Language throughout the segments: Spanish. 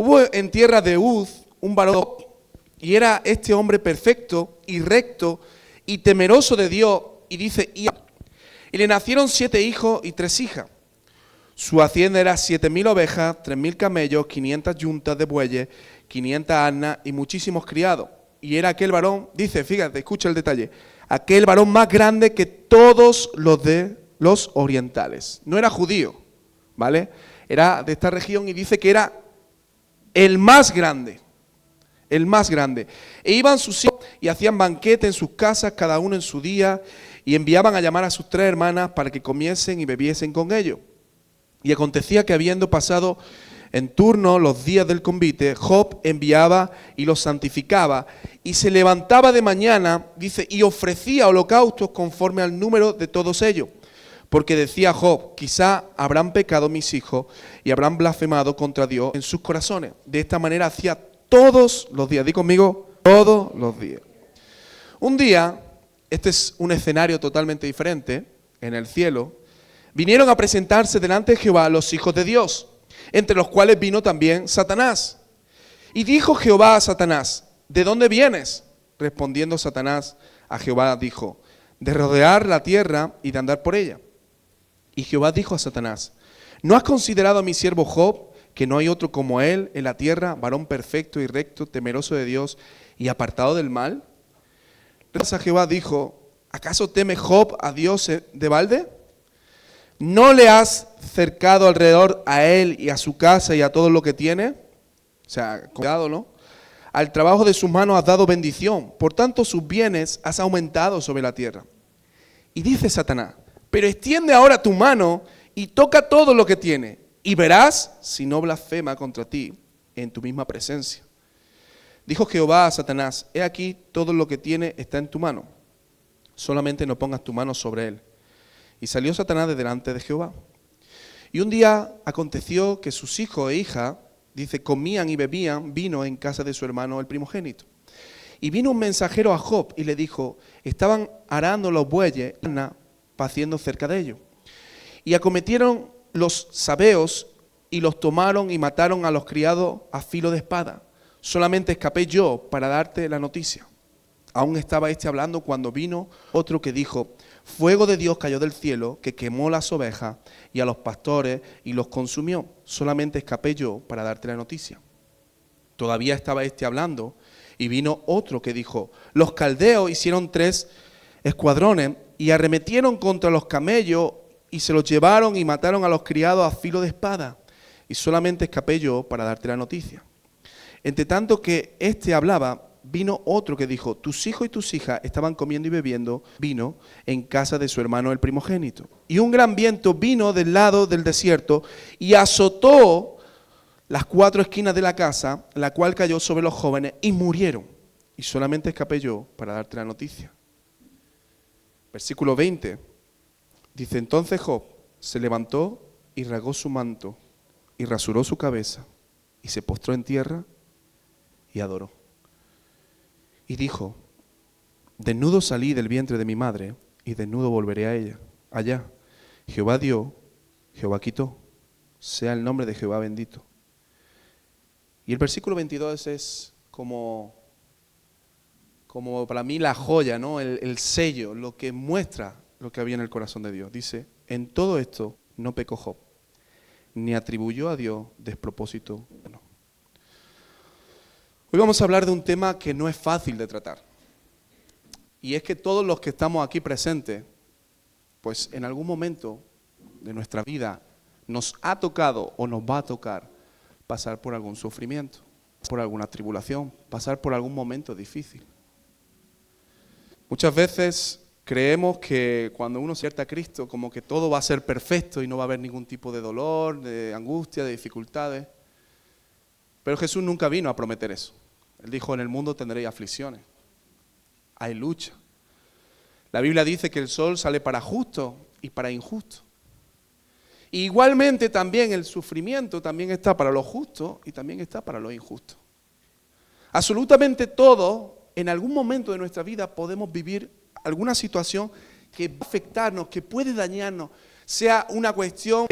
Hubo en tierra de Uz un varón, y era este hombre perfecto y recto y temeroso de Dios, y dice, y le nacieron 7 hijos y 3 hijas. Su hacienda era 7.000 ovejas, 3.000 camellos, 500 yuntas de bueyes, 500 asnas y muchísimos criados. Y era aquel varón, dice, fíjate, escucha el detalle, aquel varón más grande que todos los de los orientales. No era judío, ¿vale? Era de esta región y dice que era el más grande. El más grande. E iban sus hijos y hacían banquete en sus casas, cada uno en su día, y enviaban a llamar a sus 3 hermanas para que comiesen y bebiesen con ellos. Y acontecía que habiendo pasado en turno los días del convite, Job enviaba y los santificaba, y se levantaba de mañana, dice, y ofrecía holocaustos conforme al número de todos ellos. Porque decía Job, quizá habrán pecado mis hijos y habrán blasfemado contra Dios en sus corazones. De esta manera hacía todos los días. Di conmigo, todos los días. Un día, este es un escenario totalmente diferente, en el cielo, vinieron a presentarse delante de Jehová los hijos de Dios, entre los cuales vino también Satanás. Y dijo Jehová a Satanás, ¿de dónde vienes? Respondiendo Satanás a Jehová dijo, de rodear la tierra y de andar por ella. Y Jehová dijo a Satanás, ¿no has considerado a mi siervo Job, que no hay otro como él en la tierra, varón perfecto y recto, temeroso de Dios y apartado del mal? Entonces Jehová dijo, ¿acaso teme Job a Dios de balde? ¿No le has cercado alrededor a él y a su casa y a todo lo que tiene? O sea, cuidado, ¿no? Al trabajo de sus manos has dado bendición, por tanto sus bienes has aumentado sobre la tierra. Y dice Satanás, pero extiende ahora tu mano y toca todo lo que tiene, y verás si no blasfema contra ti en tu misma presencia. Dijo Jehová a Satanás, he aquí todo lo que tiene está en tu mano, solamente no pongas tu mano sobre él. Y salió Satanás de delante de Jehová. Y un día aconteció que sus hijos e hijas, dice, comían y bebían vino en casa de su hermano el primogénito. Y vino un mensajero a Job y le dijo, estaban arando los bueyes, paciendo cerca de ellos. Y acometieron los sabeos y los tomaron y mataron a los criados a filo de espada. Solamente escapé yo para darte la noticia. Aún estaba hablando cuando vino otro que dijo, fuego de Dios cayó del cielo, que quemó las ovejas y a los pastores y los consumió. Solamente escapé yo para darte la noticia. Todavía estaba hablando y vino otro que dijo, los caldeos hicieron 3 escuadrones y arremetieron contra los camellos y se los llevaron y mataron a los criados a filo de espada. Y solamente escapé yo para darte la noticia. Entre tanto que hablaba, vino otro que dijo, tus hijos y tus hijas estaban comiendo y bebiendo vino en casa de su hermano el primogénito. Y un gran viento vino del lado del desierto y azotó las 4 esquinas de la casa, la cual cayó sobre los jóvenes y murieron. Y solamente escapé yo para darte la noticia. Versículo 20. Dice, entonces Job se levantó y rasgó su manto y rasuró su cabeza y se postró en tierra y adoró. Y dijo, desnudo salí del vientre de mi madre, y desnudo volveré a ella. Allá, Jehová dio, Jehová quitó, sea el nombre de Jehová bendito. Y el versículo 22 es como para mí la joya, ¿no? El sello, lo que muestra lo que había en el corazón de Dios. Dice, en todo esto no pecó Job, ni atribuyó a Dios despropósito. No. Hoy vamos a hablar de un tema que no es fácil de tratar. Y es que todos los que estamos aquí presentes, pues en algún momento de nuestra vida nos ha tocado o nos va a tocar pasar por algún sufrimiento, por alguna tribulación, pasar por algún momento difícil. Muchas veces creemos que cuando uno se acerca a Cristo, como que todo va a ser perfecto y no va a haber ningún tipo de dolor, de angustia, de dificultades. Pero Jesús nunca vino a prometer eso. Él dijo, en el mundo tendréis aflicciones. Hay lucha. La Biblia dice que el sol sale para justos y para injustos. Y igualmente también el sufrimiento también está para los justos y también está para los injustos. Absolutamente todos, en algún momento de nuestra vida podemos vivir alguna situación que va a afectarnos, que puede dañarnos. sea una cuestión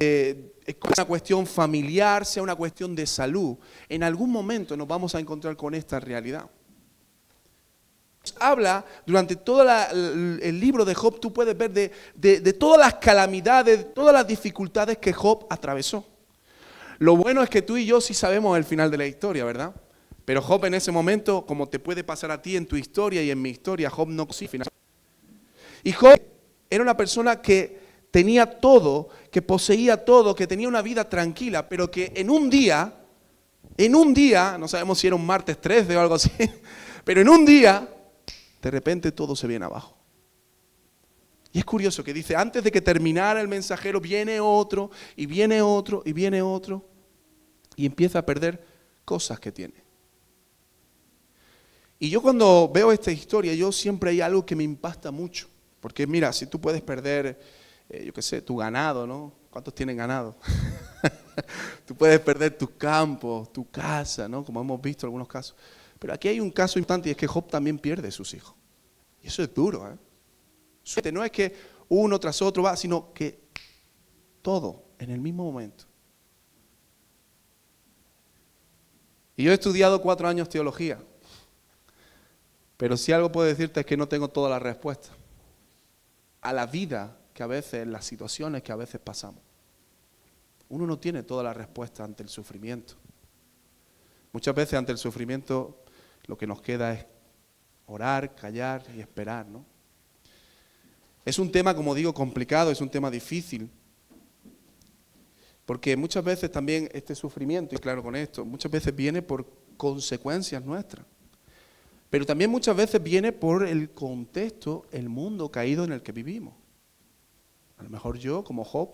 familiar, sea una cuestión de salud, en algún momento nos vamos a encontrar con esta realidad. Habla durante todo el libro de Job, tú puedes ver de todas las calamidades, todas las dificultades que Job atravesó. Lo bueno es que tú y yo sí sabemos el final de la historia, ¿verdad? Pero Job en ese momento, como te puede pasar a ti en tu historia y en mi historia, Job no conocía el final. Y Job era una persona que tenía todo, que poseía todo, que tenía una vida tranquila, pero que en un día, no sabemos si era un martes 13 o algo así, pero en un día, de repente todo se viene abajo. Y es curioso que dice, antes de que terminara el mensajero, viene otro, y viene otro, y viene otro, y empieza a perder cosas que tiene. Y yo cuando veo esta historia, yo siempre hay algo que me impacta mucho. Porque mira, si tú puedes perder, yo qué sé, tu ganado, ¿no? ¿Cuántos tienen ganado? Tú puedes perder tus campos, tu casa, ¿no? Como hemos visto en algunos casos. Pero aquí hay un caso importante y es que Job también pierde sus hijos. Y eso es duro, ¿eh? No es que uno tras otro va, sino que todo en el mismo momento. Y yo he estudiado 4 años teología. Pero si algo puedo decirte es que no tengo todas las respuestas a la vida que a veces, las situaciones que a veces pasamos. Uno no tiene todas las respuestas ante el sufrimiento. Muchas veces ante el sufrimiento lo que nos queda es orar, callar y esperar, ¿no? Es un tema, como digo, complicado, es un tema difícil. Porque muchas veces también este sufrimiento, y claro con esto, muchas veces viene por consecuencias nuestras. Pero también muchas veces viene por el contexto, el mundo caído en el que vivimos. A lo mejor yo, como Job,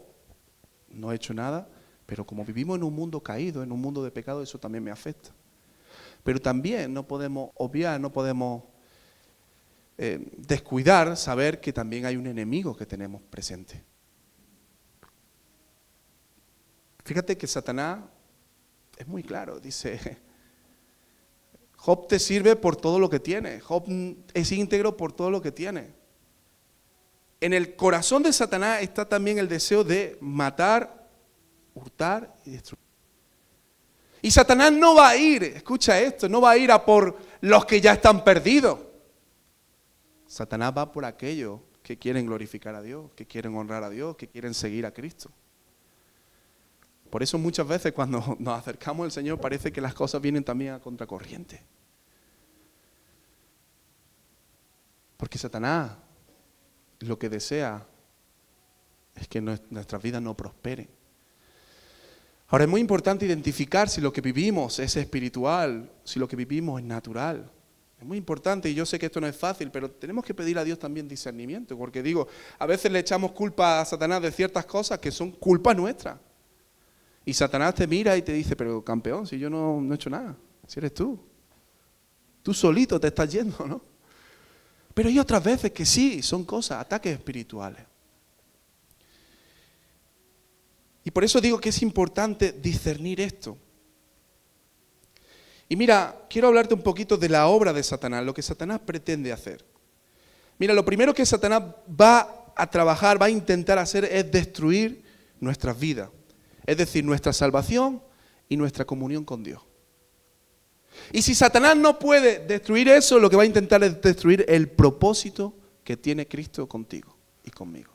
no he hecho nada, pero como vivimos en un mundo caído, en un mundo de pecado, eso también me afecta. Pero también no podemos obviar, no podemos descuidar, saber que también hay un enemigo que tenemos presente. Fíjate que Satanás es muy claro, dice, Job te sirve por todo lo que tiene, Job es íntegro por todo lo que tiene. En el corazón de Satanás está también el deseo de matar, hurtar y destruir. Y Satanás no va a ir, escucha esto, no va a ir a por los que ya están perdidos. Satanás va por aquellos que quieren glorificar a Dios, que quieren honrar a Dios, que quieren seguir a Cristo. Por eso muchas veces cuando nos acercamos al Señor parece que las cosas vienen también a contracorriente. Porque Satanás lo que desea es que nuestras vidas no prosperen. Ahora es muy importante identificar si lo que vivimos es espiritual, si lo que vivimos es natural. Es muy importante y yo sé que esto no es fácil, pero tenemos que pedir a Dios también discernimiento, porque digo, a veces le echamos culpa a Satanás de ciertas cosas que son culpa nuestra. Y Satanás te mira y te dice, pero campeón, si yo no he hecho nada, si eres tú. Tú solito te estás yendo, ¿no? Pero hay otras veces que sí, son cosas, ataques espirituales. Y por eso digo que es importante discernir esto. Y mira, quiero hablarte un poquito de la obra de Satanás, lo que Satanás pretende hacer. Mira, lo primero que Satanás va a trabajar, va a intentar hacer es destruir nuestras vidas. Es decir, nuestra salvación y nuestra comunión con Dios. Y si Satanás no puede destruir eso, lo que va a intentar es destruir el propósito que tiene Cristo contigo y conmigo.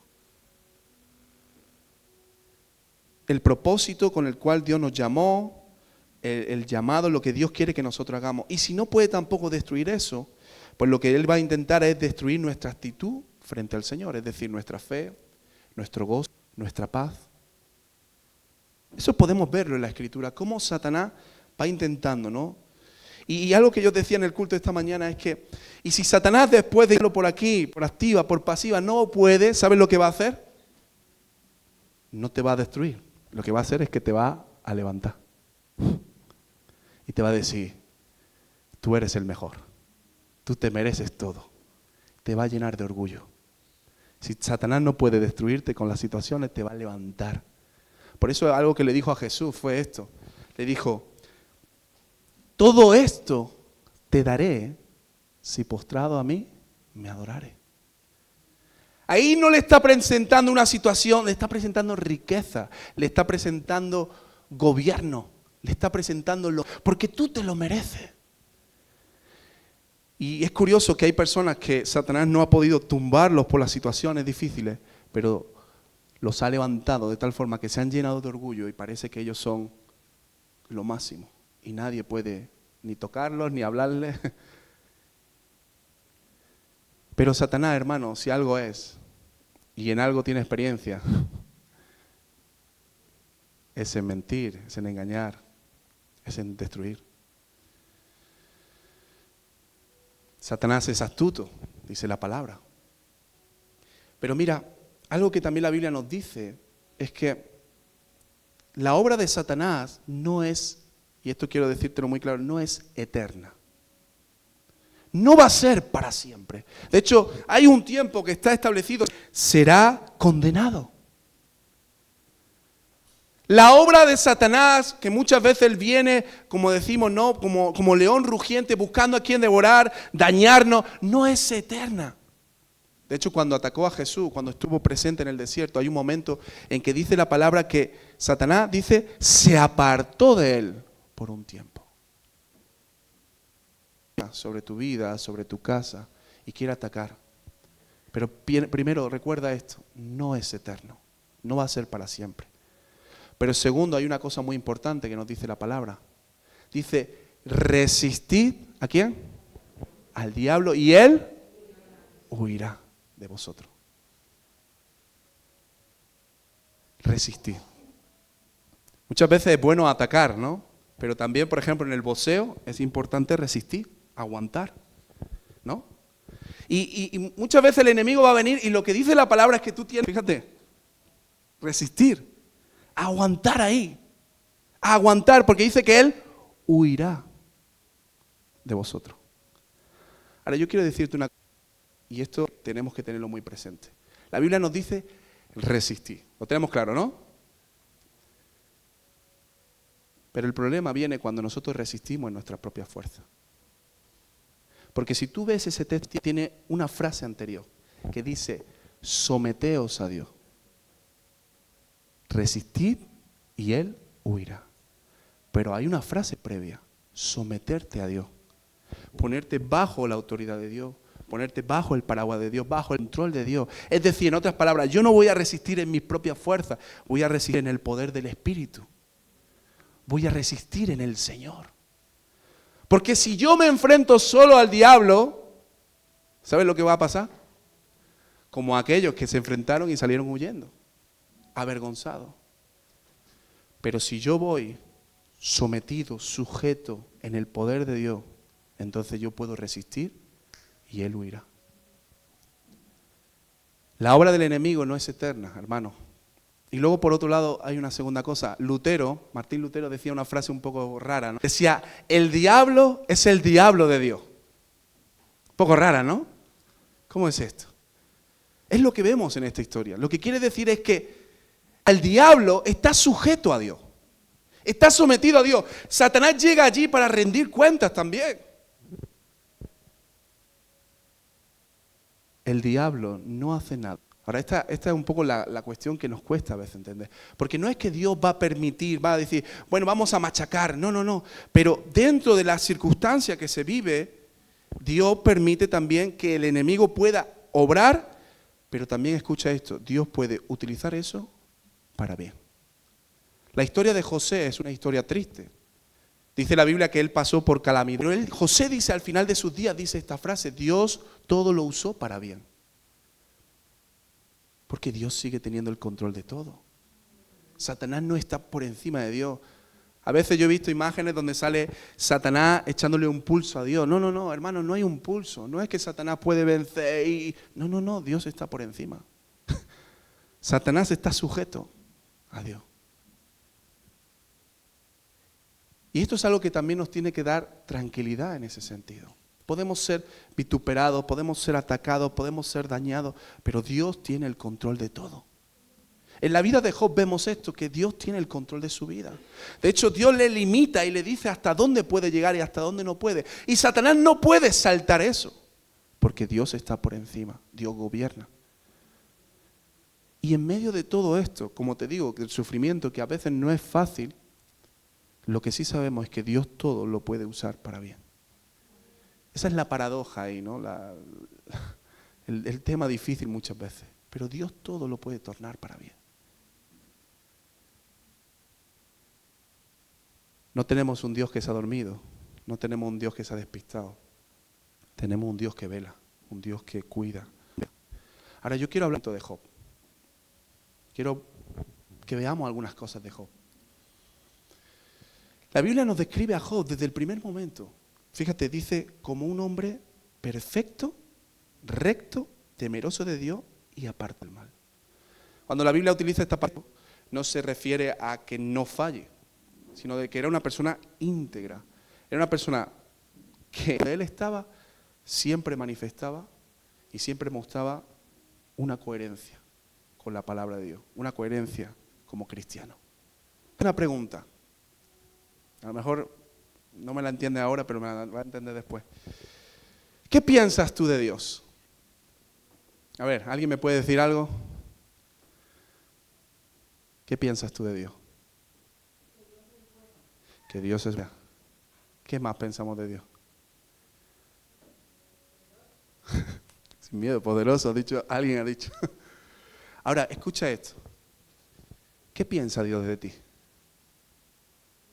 El propósito con el cual Dios nos llamó, el llamado, lo que Dios quiere que nosotros hagamos. Y si no puede tampoco destruir eso, pues lo que Él va a intentar es destruir nuestra actitud frente al Señor, es decir, nuestra fe, nuestro gozo, nuestra paz. Eso podemos verlo en la Escritura, cómo Satanás va intentando, ¿no? Y algo que yo decía en el culto esta mañana es que, y si Satanás después de irlo por aquí, por activa, por pasiva, no puede, ¿sabes lo que va a hacer? No te va a destruir. Lo que va a hacer es que te va a levantar. Y te va a decir, tú eres el mejor. Tú te mereces todo. Te va a llenar de orgullo. Si Satanás no puede destruirte con las situaciones, te va a levantar. Por eso algo que le dijo a Jesús fue esto. Le dijo, todo esto te daré si postrado a mí me adorare. Ahí no le está presentando una situación, le está presentando riqueza, le está presentando gobierno, le está presentando porque tú te lo mereces. Y es curioso que hay personas que Satanás no ha podido tumbarlos por las situaciones difíciles, pero los ha levantado de tal forma que se han llenado de orgullo y parece que ellos son lo máximo. Y nadie puede ni tocarlos, ni hablarles. Pero Satanás, hermano, si algo es, y en algo tiene experiencia, es en mentir, es en engañar, es en destruir. Satanás es astuto, dice la palabra. Pero mira, algo que también la Biblia nos dice es que la obra de Satanás no es, y esto quiero decírtelo muy claro, no es eterna. No va a ser para siempre. De hecho, hay un tiempo que está establecido, será condenado. La obra de Satanás, que muchas veces él viene, como decimos, ¿no? Como león rugiente buscando a quien devorar, dañarnos, no es eterna. De hecho, cuando atacó a Jesús, cuando estuvo presente en el desierto, hay un momento en que dice la palabra que Satanás, dice, se apartó de él por un tiempo. Sobre tu vida, sobre tu casa, y quiere atacar. Pero primero, recuerda esto, no es eterno, no va a ser para siempre. Pero segundo, hay una cosa muy importante que nos dice la palabra. Dice, resistid, ¿a quién? Al diablo, y él huirá de vosotros. Resistid. Muchas veces es bueno atacar, ¿no? Pero también, por ejemplo, en el boxeo es importante resistir, aguantar, ¿no? Y muchas veces el enemigo va a venir y lo que dice la palabra es que tú tienes, fíjate, resistir. Aguantar ahí, aguantar, porque dice que él huirá de vosotros. Ahora yo quiero decirte una cosa, y esto tenemos que tenerlo muy presente. La Biblia nos dice resistir, lo tenemos claro, ¿no? Pero el problema viene cuando nosotros resistimos en nuestras propias fuerzas. Porque si tú ves ese texto, tiene una frase anterior que dice, someteos a Dios. Resistid y él huirá. Pero hay una frase previa, someterte a Dios, ponerte bajo la autoridad de Dios, ponerte bajo el paraguas de Dios, bajo el control de Dios. Es decir, en otras palabras, yo no voy a resistir en mis propias fuerzas, voy a resistir en el poder del Espíritu. Voy a resistir en el Señor. Porque si yo me enfrento solo al diablo, ¿sabes lo que va a pasar? Como aquellos que se enfrentaron y salieron huyendo, avergonzados. Pero si yo voy sometido, sujeto en el poder de Dios, entonces yo puedo resistir y él huirá. La obra del enemigo no es eterna, hermano. Y luego por otro lado hay una segunda cosa. Martín Lutero decía una frase un poco rara, ¿no? Decía, el diablo es el diablo de Dios. Un poco rara, ¿no? ¿Cómo es esto? Es lo que vemos en esta historia. Lo que quiere decir es que el diablo está sujeto a Dios. Está sometido a Dios. Satanás llega allí para rendir cuentas también. El diablo no hace nada. Ahora, esta es un poco la cuestión que nos cuesta a veces entender. Porque no es que Dios va a permitir, va a decir, bueno, vamos a machacar. No. Pero dentro de la circunstancia que se vive, Dios permite también que el enemigo pueda obrar, pero también escucha esto, Dios puede utilizar eso para bien. La historia de José es una historia triste. Dice la Biblia que él pasó por calamidad. Pero José dice al final de sus días, dice esta frase, Dios todo lo usó para bien. Porque Dios sigue teniendo el control de todo. Satanás no está por encima de Dios. A veces yo he visto imágenes donde sale Satanás echándole un pulso a Dios. No, hermano, no hay un pulso. No es que Satanás puede vencer y... No, Dios está por encima. Satanás está sujeto a Dios. Y esto es algo que también nos tiene que dar tranquilidad en ese sentido. Podemos ser vituperados, podemos ser atacados, podemos ser dañados, pero Dios tiene el control de todo. En la vida de Job vemos esto, que Dios tiene el control de su vida. De hecho, Dios le limita y le dice hasta dónde puede llegar y hasta dónde no puede. Y Satanás no puede saltar eso, porque Dios está por encima, Dios gobierna. Y en medio de todo esto, como te digo, el sufrimiento que a veces no es fácil, lo que sí sabemos es que Dios todo lo puede usar para bien. Esa es la paradoja ahí, ¿no? El tema difícil muchas veces. Pero Dios todo lo puede tornar para bien. No tenemos un Dios que se ha dormido. No tenemos un Dios que se ha despistado. Tenemos un Dios que vela, un Dios que cuida. Ahora yo quiero hablar de Job. Quiero que veamos algunas cosas de Job. La Biblia nos describe a Job desde el primer momento. Fíjate, dice como un hombre perfecto, recto, temeroso de Dios y aparta del mal. Cuando la Biblia utiliza esta palabra, no se refiere a que no falle, sino de que era una persona íntegra. Era una persona que donde él estaba siempre manifestaba y siempre mostraba una coherencia con la palabra de Dios, una coherencia como cristiano. Una pregunta, a lo mejor no me la entiende ahora, pero me la va a entender después. ¿Qué piensas tú de Dios? A ver, ¿alguien me puede decir algo? ¿Qué piensas tú de Dios? Que Dios es bueno. ¿Qué más pensamos de Dios? Sin miedo, poderoso, alguien ha dicho. Ahora, escucha esto. ¿Qué piensa Dios de ti?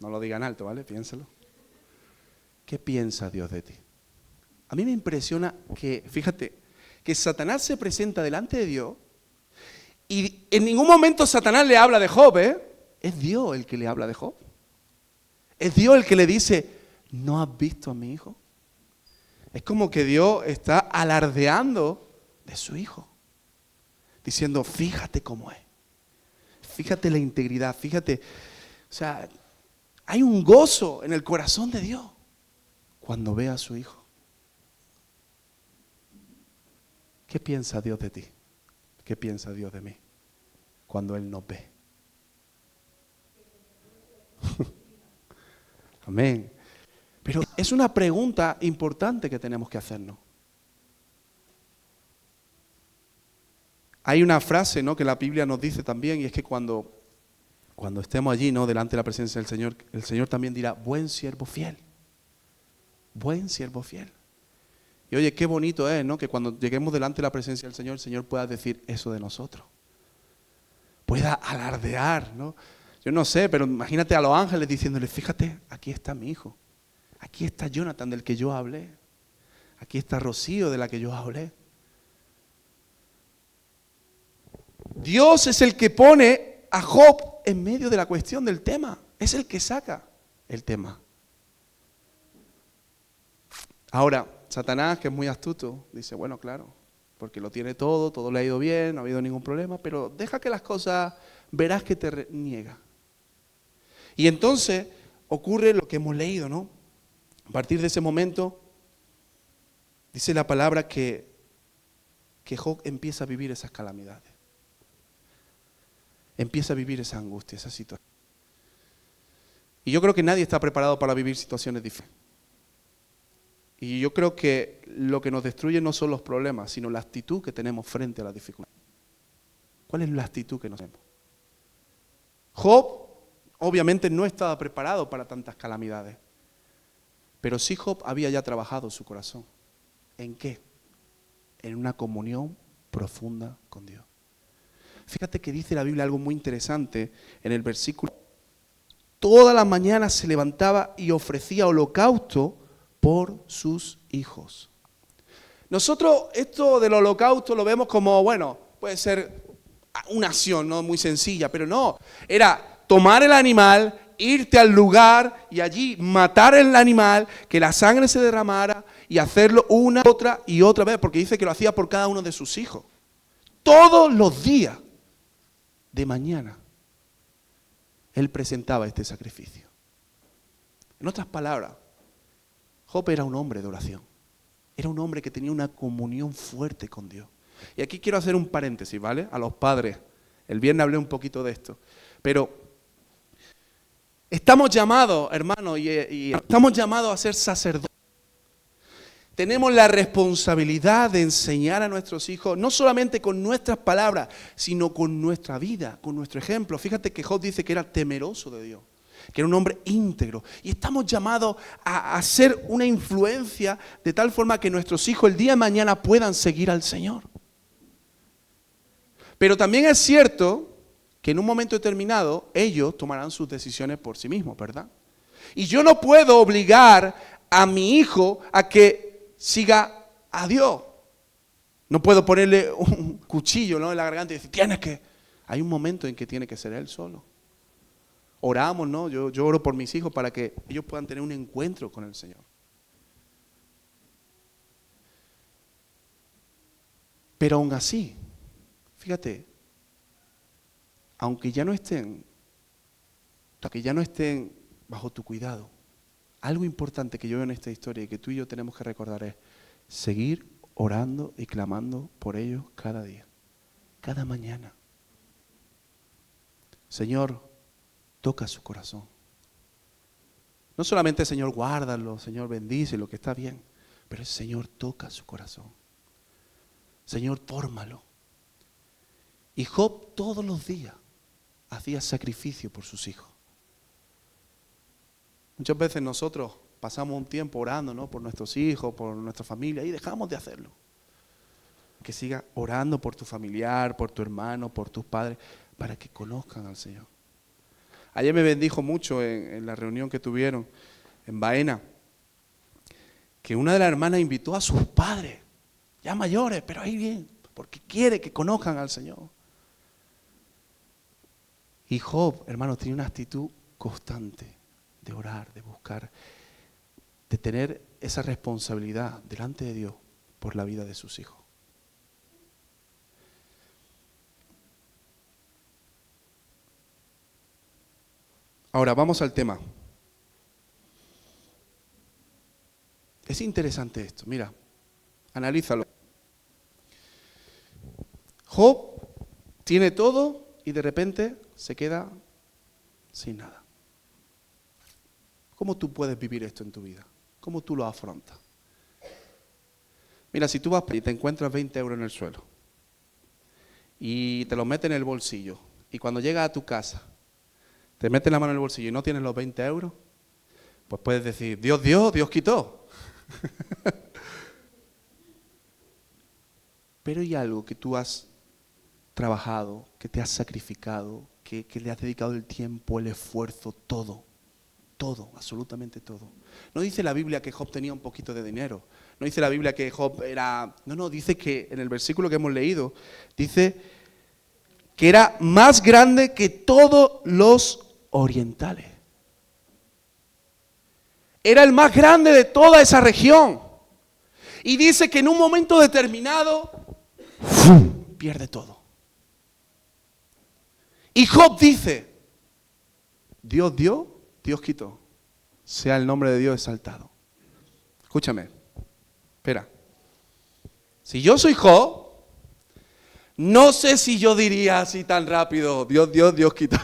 No lo digan alto, ¿vale? Piénsalo. ¿Qué piensa Dios de ti? A mí me impresiona que, fíjate, que Satanás se presenta delante de Dios y en ningún momento Satanás le habla de Job, ¿eh? Es Dios el que le habla de Job. Es Dios el que le dice, ¿no has visto a mi hijo? Es como que Dios está alardeando de su hijo, diciendo, fíjate cómo es, fíjate la integridad, fíjate, o sea, hay un gozo en el corazón de Dios cuando ve a su hijo. ¿Qué piensa Dios de ti? ¿Qué piensa Dios de mí cuando Él nos ve? Amén. Pero es una pregunta importante que tenemos que hacernos. Hay una frase, ¿no?, que la Biblia nos dice también, y es que cuando estemos allí, ¿no?, delante de la presencia del Señor, el Señor también dirá, buen siervo fiel. Buen siervo fiel. Y oye, qué bonito es, ¿no?, que cuando lleguemos delante de la presencia del Señor, el Señor pueda decir eso de nosotros. Pueda alardear, ¿no? Yo no sé, pero imagínate a los ángeles diciéndole, fíjate, aquí está mi hijo. Aquí está Jonathan del que yo hablé. Aquí está Rocío de la que yo hablé. Dios es el que pone a Job en medio de la cuestión del tema. Es el que saca el tema. Ahora, Satanás, que es muy astuto, dice, bueno, claro, porque lo tiene todo le ha ido bien, no ha habido ningún problema, pero deja que las cosas, verás que te niega. Y entonces ocurre lo que hemos leído, ¿no? A partir de ese momento, dice la palabra que Job empieza a vivir esas calamidades. Empieza a vivir esa angustia, esa situación. Y yo creo que nadie está preparado para vivir situaciones difíciles. Y yo creo que lo que nos destruye no son los problemas, sino la actitud que tenemos frente a las dificultades. ¿Cuál es la actitud que nos tenemos? Job, obviamente, no estaba preparado para tantas calamidades. Pero sí Job había ya trabajado su corazón. ¿En qué? En una comunión profunda con Dios. Fíjate que dice la Biblia algo muy interesante en el versículo. Todas las mañanas se levantaba y ofrecía holocausto por sus hijos. Nosotros esto del holocausto lo vemos como, bueno, puede ser una acción, ¿no?, muy sencilla, pero no, era tomar el animal, irte al lugar y allí matar el animal, que la sangre se derramara y hacerlo una, otra y otra vez, porque dice que lo hacía por cada uno de sus hijos. Todos los días de mañana, él presentaba este sacrificio. En otras palabras, Job era un hombre de oración. Era un hombre que tenía una comunión fuerte con Dios. Y aquí quiero hacer un paréntesis, ¿vale? A los padres. El viernes hablé un poquito de esto. Pero estamos llamados, hermanos, y estamos llamados a ser sacerdotes. tenemos la responsabilidad de enseñar a nuestros hijos, no solamente con nuestras palabras, sino con nuestra vida, con nuestro ejemplo. Fíjate que Job dice que era temeroso de Dios, que era un hombre íntegro. Y estamos llamados a ser una influencia de tal forma que nuestros hijos el día de mañana puedan seguir al Señor. Pero también es cierto que en un momento determinado ellos tomarán sus decisiones por sí mismos, ¿verdad? Y yo no puedo obligar a mi hijo a que siga a Dios. No puedo ponerle un cuchillo, ¿no?, en la garganta y decir, tienes que... Hay un momento en que tiene que ser él solo. Oramos, ¿no? Yo oro por mis hijos para que ellos puedan tener un encuentro con el Señor. Pero aún así, fíjate, aunque ya no estén bajo tu cuidado, algo importante que yo veo en esta historia y que tú y yo tenemos que recordar es seguir orando y clamando por ellos cada día, cada mañana. Señor, toca su corazón. No solamente, Señor, guárdalo, Señor, bendice lo que está bien, pero el Señor toca su corazón. Señor, fórmalo. Y Job todos los días hacía sacrificio por sus hijos. Muchas veces nosotros pasamos un tiempo orando, ¿no?, por nuestros hijos, por nuestra familia, y dejamos de hacerlo. Que sigas orando por tu familiar, por tu hermano, por tus padres, para que conozcan al Señor. Ayer me bendijo mucho en la reunión que tuvieron en Baena, que una de las hermanas invitó a sus padres, ya mayores, pero ahí bien, porque quiere que conozcan al Señor. Y Job, hermanos, tenía una actitud constante de orar, de buscar, de tener esa responsabilidad delante de Dios por la vida de sus hijos. Ahora vamos al tema. Es interesante esto, mira, analízalo. Job tiene todo y de repente se queda sin nada. ¿Cómo tú puedes vivir esto en tu vida? ¿Cómo tú lo afrontas? Mira, si tú vas y te encuentras 20 euros en el suelo y te los metes en el bolsillo y cuando llegas a tu casa te metes la mano en el bolsillo y no tienes los 20 euros, pues puedes decir, Dios dio, Dios quitó. Pero hay algo que tú has trabajado, que te has sacrificado, que le has dedicado el tiempo, el esfuerzo, todo, absolutamente todo. No dice la Biblia que Job tenía un poquito de dinero, no dice la Biblia que Job era... No, dice que en el versículo que hemos leído, dice que era más grande que todos los orientales. Era el más grande de toda esa región. Y dice que en un momento determinado, ¡fum!, pierde todo. Y Job dice, Dios dio, Dios quitó. Sea el nombre de Dios exaltado. Escúchame, espera. Si yo soy Job, no sé si yo diría así tan rápido, Dios dio, Dios quitó.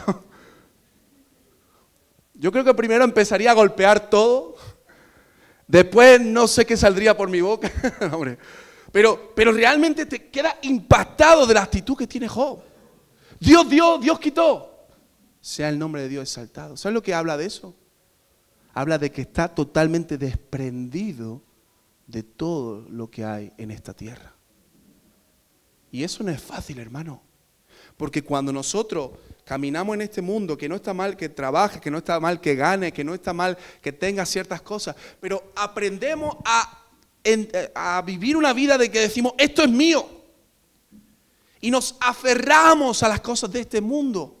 Yo creo que primero empezaría a golpear todo. Después no sé qué saldría por mi boca. Hombre. Pero realmente te queda impactado de la actitud que tiene Job. Dios dio, Dios quitó. Sea el nombre de Dios exaltado. ¿Sabes lo que habla de eso? Habla de que está totalmente desprendido de todo lo que hay en esta tierra. Y eso no es fácil, hermano. Porque cuando nosotros caminamos en este mundo, que no está mal que trabaje, que no está mal que gane, que no está mal que tenga ciertas cosas, pero aprendemos a vivir una vida de que decimos, esto es mío. Y nos aferramos a las cosas de este mundo.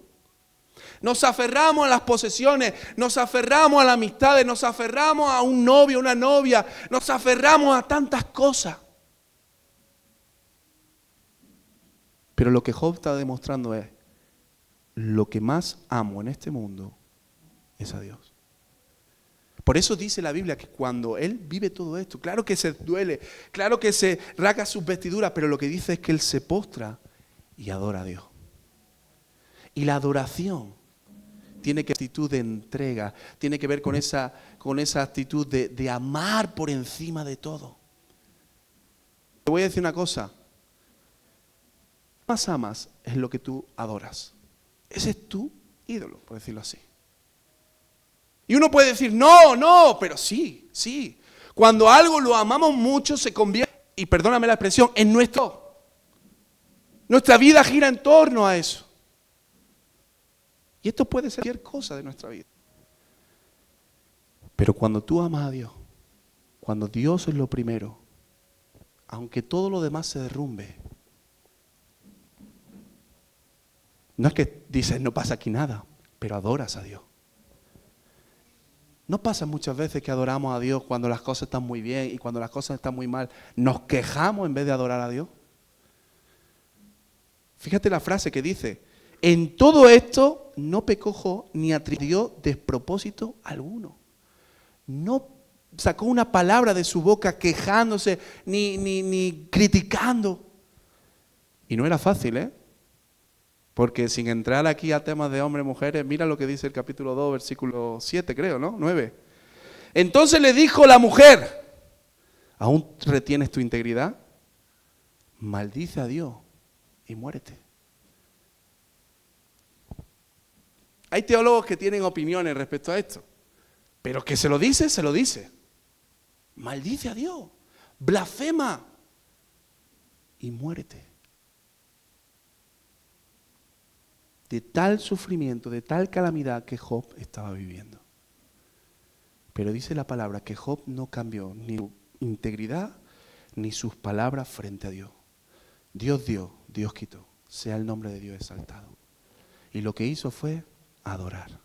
Nos aferramos a las posesiones, nos aferramos a las amistades, nos aferramos a un novio, una novia, nos aferramos a tantas cosas. Pero lo que Job está demostrando es, lo que más amo en este mundo es a Dios. Por eso dice la Biblia que cuando él vive todo esto, claro que se duele, claro que se rasga sus vestiduras, pero lo que dice es que él se postra y adora a Dios. Y la adoración tiene que ver con actitud de entrega, tiene que ver con esa actitud de amar por encima de todo. Te voy a decir una cosa. Más amas es lo que tú adoras. Ese es tu ídolo, por decirlo así. Y uno puede decir, no, pero sí. Cuando algo lo amamos mucho se convierte, y perdóname la expresión, en nuestro. Nuestra vida gira en torno a eso. Y esto puede ser cualquier cosa de nuestra vida. Pero cuando tú amas a Dios, cuando Dios es lo primero, aunque todo lo demás se derrumbe, no es que dices, no pasa aquí nada, pero adoras a Dios. ¿No pasa muchas veces que adoramos a Dios cuando las cosas están muy bien y cuando las cosas están muy mal, nos quejamos en vez de adorar a Dios? Fíjate la frase que dice, en todo esto no pecó Job ni atribuyó despropósito alguno. No sacó una palabra de su boca quejándose ni criticando. Y no era fácil, ¿eh? Porque sin entrar aquí a temas de hombres y mujeres, mira lo que dice el capítulo 2, versículo 7, creo, ¿no? 9. Entonces le dijo la mujer, ¿aún retienes tu integridad? Maldice a Dios y muérete. Hay teólogos que tienen opiniones respecto a esto, pero que se lo dice. Maldice a Dios, blasfema y muérete. De tal sufrimiento, de tal calamidad que Job estaba viviendo. Pero dice la palabra que Job no cambió ni su integridad ni sus palabras frente a Dios. Dios dio, Dios quitó. Sea el nombre de Dios exaltado. Y lo que hizo fue adorar.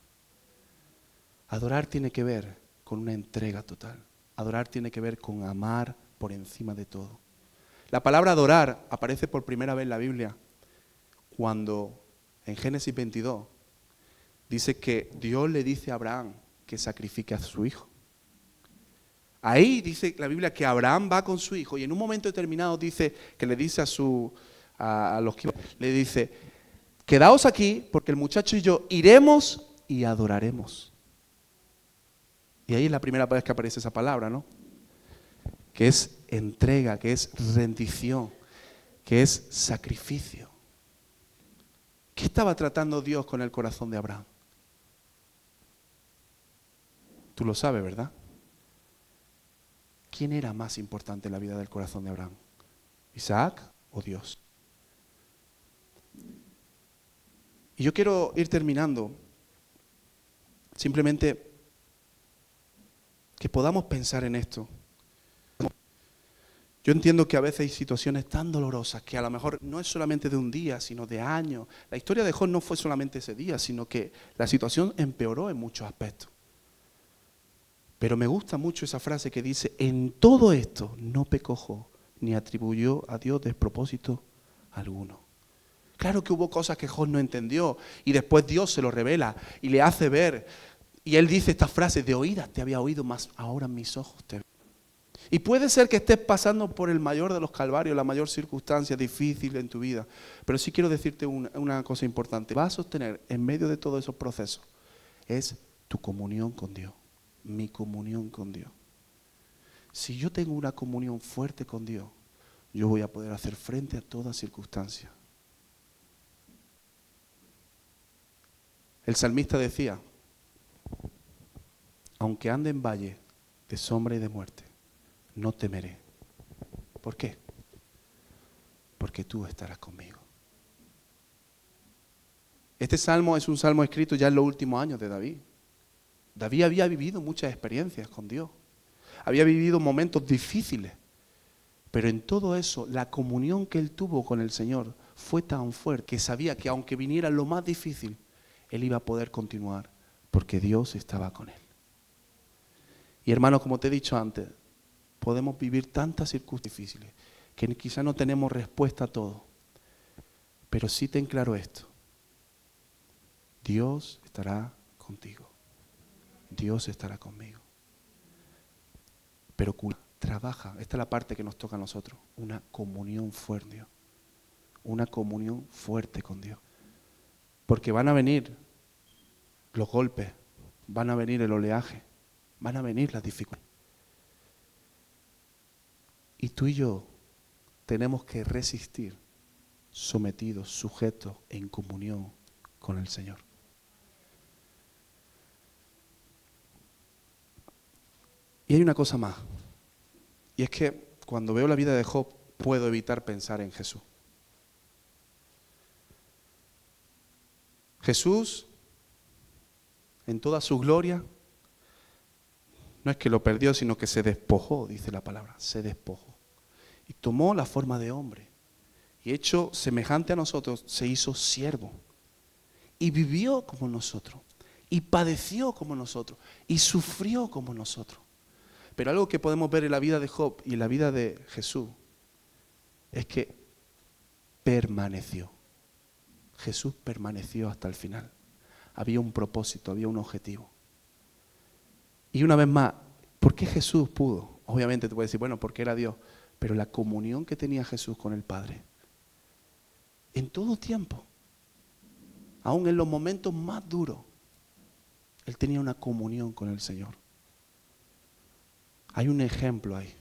Adorar tiene que ver con una entrega total. Adorar tiene que ver con amar por encima de todo. La palabra adorar aparece por primera vez en la Biblia cuando en Génesis 22 dice que Dios le dice a Abraham que sacrifique a su hijo. Ahí dice la Biblia que Abraham va con su hijo y en un momento determinado dice que le dice a los que le dice, quedaos aquí porque el muchacho y yo iremos y adoraremos. Y ahí es la primera vez que aparece esa palabra, ¿no? Que es entrega, que es rendición, que es sacrificio. ¿Qué estaba tratando Dios con el corazón de Abraham? Tú lo sabes, ¿verdad? ¿Quién era más importante en la vida del corazón de Abraham? ¿Isaac o Dios? Y yo quiero ir terminando. Simplemente que podamos pensar en esto. Yo entiendo que a veces hay situaciones tan dolorosas que a lo mejor no es solamente de un día, sino de años. La historia de Job no fue solamente ese día, sino que la situación empeoró en muchos aspectos. Pero me gusta mucho esa frase que dice, en todo esto no pecó Job, ni atribuyó a Dios despropósito alguno. Claro que hubo cosas que Job no entendió y después Dios se lo revela y le hace ver. Y él dice esta frase, de oídas te había oído, mas ahora en mis ojos te veo. Y puede ser que estés pasando por el mayor de los calvarios, la mayor circunstancia difícil en tu vida. Pero sí quiero decirte una cosa importante. Vas a sostener en medio de todos esos procesos es tu comunión con Dios. Mi comunión con Dios. Si yo tengo una comunión fuerte con Dios, yo voy a poder hacer frente a toda circunstancia. El salmista decía, aunque ande en valle de sombra y de muerte, no temeré. ¿Por qué? Porque tú estarás conmigo. Este salmo es un salmo escrito ya en los últimos años de David. David había vivido muchas experiencias con Dios. Había vivido momentos difíciles. Pero en todo eso, la comunión que él tuvo con el Señor fue tan fuerte que sabía que aunque viniera lo más difícil, él iba a poder continuar porque Dios estaba con él. Y hermano, como te he dicho antes, podemos vivir tantas circunstancias difíciles que quizá no tenemos respuesta a todo. Pero sí ten claro esto. Dios estará contigo. Dios estará conmigo. Pero trabaja, esta es la parte que nos toca a nosotros, una comunión fuerte con Dios. Una comunión fuerte con Dios. Porque van a venir los golpes, van a venir el oleaje, van a venir las dificultades. Y tú y yo tenemos que resistir sometidos, sujetos, en comunión con el Señor. Y hay una cosa más, y es que cuando veo la vida de Job puedo evitar pensar en Jesús. Jesús, en toda su gloria, no es que lo perdió, sino que se despojó, dice la palabra, se despojó. Y tomó la forma de hombre. Y hecho semejante a nosotros, se hizo siervo. Y vivió como nosotros. Y padeció como nosotros. Y sufrió como nosotros. Pero algo que podemos ver en la vida de Job y en la vida de Jesús es que permaneció. Jesús permaneció hasta el final. Había un propósito, había un objetivo. Y una vez más, ¿por qué Jesús pudo? Obviamente te puedes decir, bueno, porque era Dios. Pero la comunión que tenía Jesús con el Padre, en todo tiempo, aún en los momentos más duros, Él tenía una comunión con el Señor. Hay un ejemplo ahí.